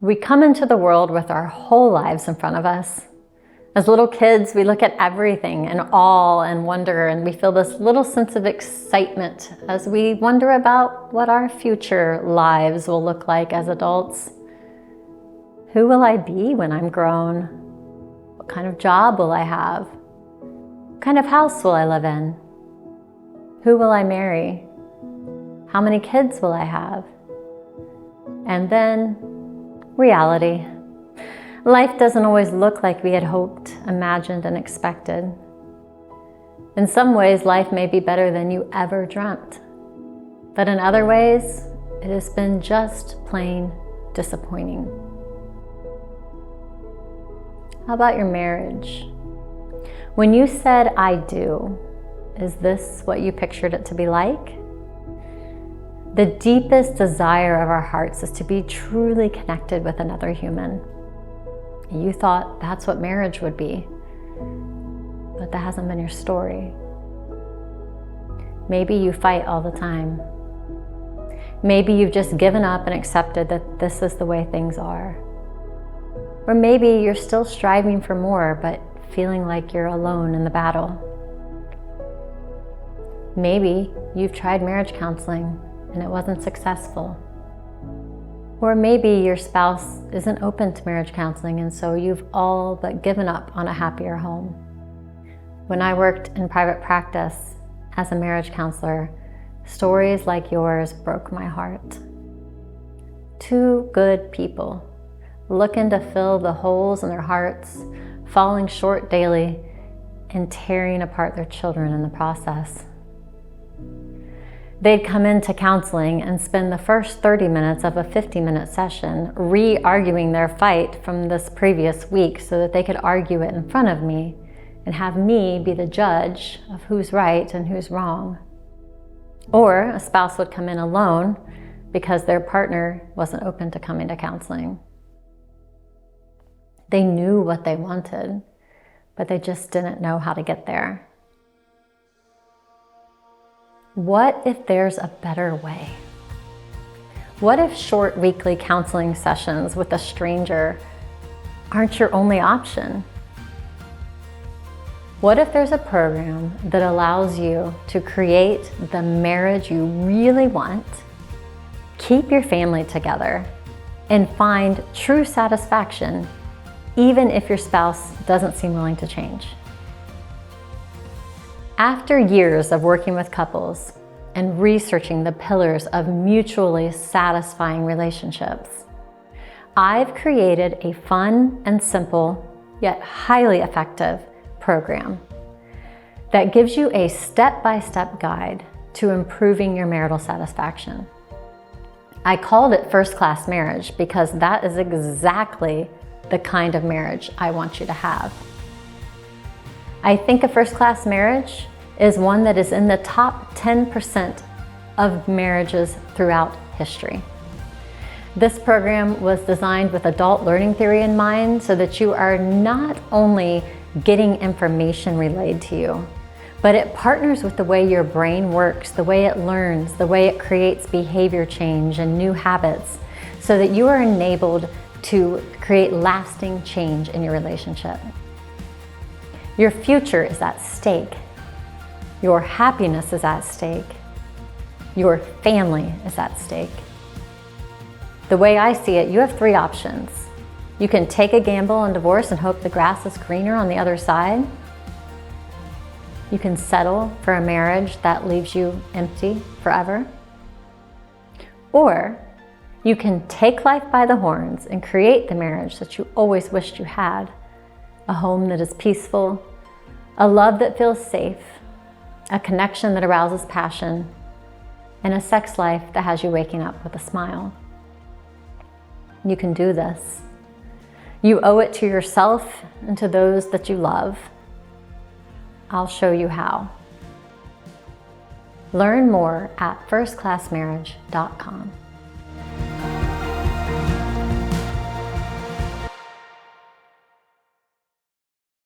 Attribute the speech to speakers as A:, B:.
A: We come into the world with our whole lives in front of us. As little kids, we look at everything in awe and wonder, and we feel this little sense of excitement as we wonder about what our future lives will look like as adults. Who will I be when I'm grown? What kind of job will I have? What kind of house will I live in? Who will I marry? How many kids will I have? And then, reality. Life doesn't always look like we had hoped, imagined, and expected. In some ways, life may be better than you ever dreamt. But in other ways, it has been just plain disappointing. How about your marriage? When you said, "I do," is this what you pictured it to be like? The deepest desire of our hearts is to be truly connected with another human. You thought that's what marriage would be, but that hasn't been your story. Maybe you fight all the time. Maybe you've just given up and accepted that this is the way things are. Or maybe you're still striving for more, but feeling like you're alone in the battle. Maybe you've tried marriage counseling and it wasn't successful. Or maybe your spouse isn't open to marriage counseling, and so you've all but given up on a happier home. When I worked in private practice as a marriage counselor, stories like yours broke my heart. Two good people looking to fill the holes in their hearts, falling short daily, and tearing apart their children in the process. They'd come into counseling and spend the first 30 minutes of a 50-minute session re-arguing their fight from this previous week so that they could argue it in front of me and have me be the judge of who's right and who's wrong. Or a spouse would come in alone because their partner wasn't open to coming to counseling. They knew what they wanted, but they just didn't know how to get there. What if there's a better way? What if short weekly counseling sessions with a stranger aren't your only option? What if there's a program that allows you to create the marriage you really want, keep your family together, and find true satisfaction even if your spouse doesn't seem willing to change? After years of working with couples and researching the pillars of mutually satisfying relationships, I've created a fun and simple, yet highly effective program that gives you a step-by-step guide to improving your marital satisfaction. I called it First Class Marriage because that is exactly the kind of marriage I want you to have. I think a first-class marriage is one that is in the top 10% of marriages throughout history. This program was designed with adult learning theory in mind so that you are not only getting information relayed to you, but it partners with the way your brain works, the way it learns, the way it creates behavior change and new habits, so that you are enabled to create lasting change in your relationship. Your future is at stake. Your happiness is at stake. Your family is at stake. The way I see it, you have three options. You can take a gamble on divorce and hope the grass is greener on the other side. You can settle for a marriage that leaves you empty forever. Or you can take life by the horns and create the marriage that you always wished you had. A home that is peaceful, a love that feels safe, a connection that arouses passion, and a sex life that has you waking up with a smile. You can do this. You owe it to yourself and to those that you love. I'll show you how. Learn more at firstclassmarriage.com.